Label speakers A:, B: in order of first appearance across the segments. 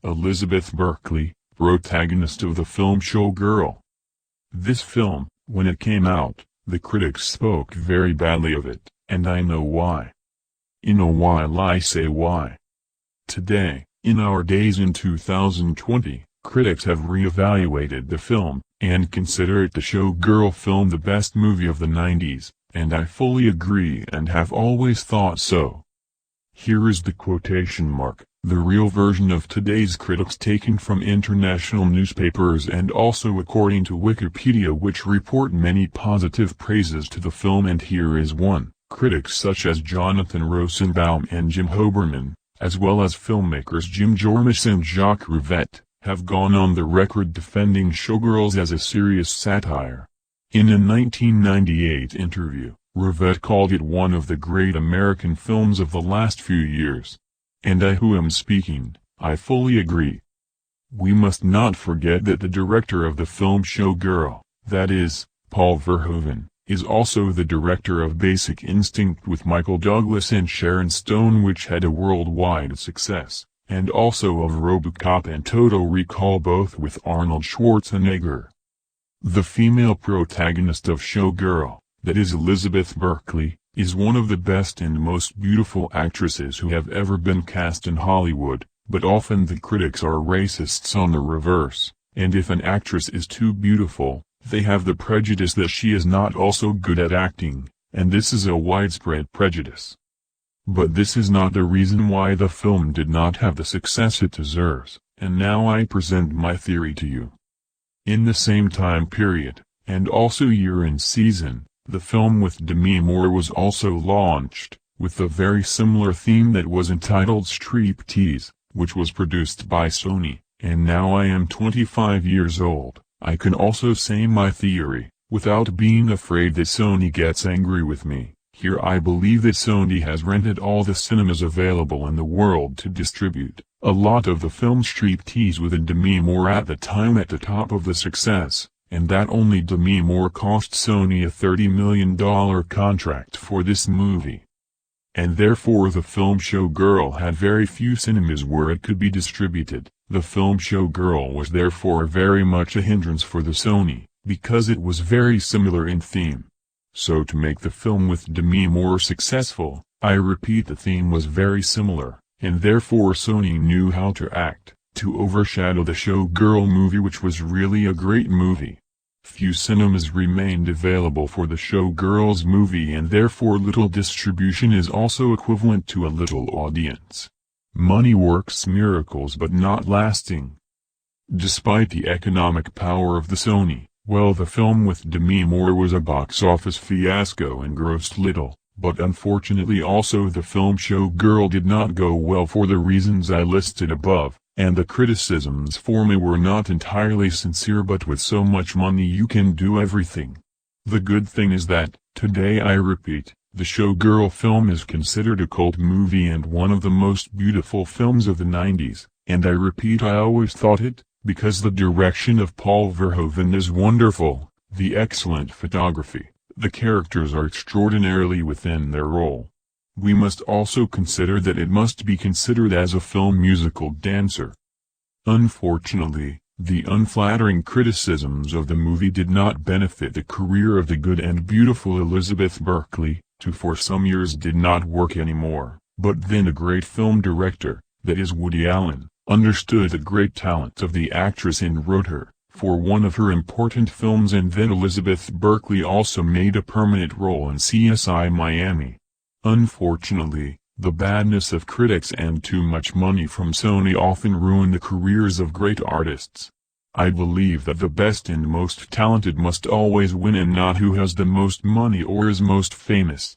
A: Elizabeth Berkley, protagonist of the film Showgirl. This film, when it came out, the critics spoke very badly of it, and I know why. In a while I say why. Today, in our days in 2020, critics have reevaluated the film, and consider it the Showgirl film the best movie of the 90s, and I fully agree and have always thought so. Here is the quotation mark, the real version of today's critics taken from international newspapers and also according to Wikipedia, which report many positive praises to the film, and here is one. Critics such as Jonathan Rosenbaum and Jim Hoberman, as well as filmmakers Jim Jarmusch and Jacques Rivette, have gone on the record defending Showgirls as a serious satire. In a 1998 interview, Rivette called it one of the great American films of the last few years. And I who am speaking, I fully agree. We must not forget that the director of the film Showgirl, that is, Paul Verhoeven, is also the director of Basic Instinct with Michael Douglas and Sharon Stone, which had a worldwide success, and also of RoboCop and Total Recall, both with Arnold Schwarzenegger. The female protagonist of Showgirl, that is Elizabeth Berkley, is one of the best and most beautiful actresses who have ever been cast in Hollywood, but often the critics are racists on the reverse, and if an actress is too beautiful, they have the prejudice that she is not also good at acting, and this is a widespread prejudice. But this is not the reason why the film did not have the success it deserves, and now I present my theory to you. In the same time period, and also year and season, the film with Demi Moore was also launched, with a very similar theme that was entitled Striptease, which was produced by Sony, and now I am 25 years old, I can also say my theory, without being afraid that Sony gets angry with me. Here I believe that Sony has rented all the cinemas available in the world to distribute a lot of the film Striptease with a Demi Moore at the time at the top of the success, and that only Demi Moore cost Sony a $30 million contract for this movie. And therefore the film Showgirl had very few cinemas where it could be distributed. The film Showgirl was therefore very much a hindrance for the Sony, because it was very similar in theme. So to make the film with Demi Moore successful, I repeat, the theme was very similar, and therefore Sony knew how to act, to overshadow the Showgirl movie, which was really a great movie. Few cinemas remained available for the Showgirls movie, and therefore little distribution is also equivalent to a little audience. Money works miracles but not lasting. Despite the economic power of the Sony, well, the film with Demi Moore was a box office fiasco and grossed little, but unfortunately also the film Showgirl did not go well for the reasons I listed above, and the criticisms for me were not entirely sincere, but with so much money you can do everything. The good thing is that, today I repeat, the Showgirl film is considered a cult movie and one of the most beautiful films of the 90s, and I repeat, I always thought it, because the direction of Paul Verhoeven is wonderful, the excellent photography, the characters are extraordinarily within their role. We must also consider that it must be considered as a film musical dancer. Unfortunately, the unflattering criticisms of the movie did not benefit the career of the good and beautiful Elizabeth Berkley, who for some years did not work anymore, but then a great film director, that is Woody Allen, understood the great talent of the actress and wrote her for one of her important films, and then Elizabeth Berkley also made a permanent role in CSI Miami. Unfortunately, the badness of critics and too much money from Sony often ruin the careers of great artists. I believe that the best and most talented must always win, and not who has the most money or is most famous.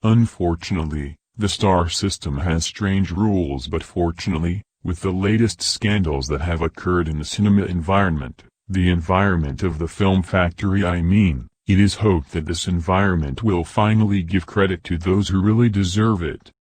A: Unfortunately, the star system has strange rules, but fortunately, with the latest scandals that have occurred in the cinema environment, the environment of the film factory I mean, it is hoped that this environment will finally give credit to those who really deserve it.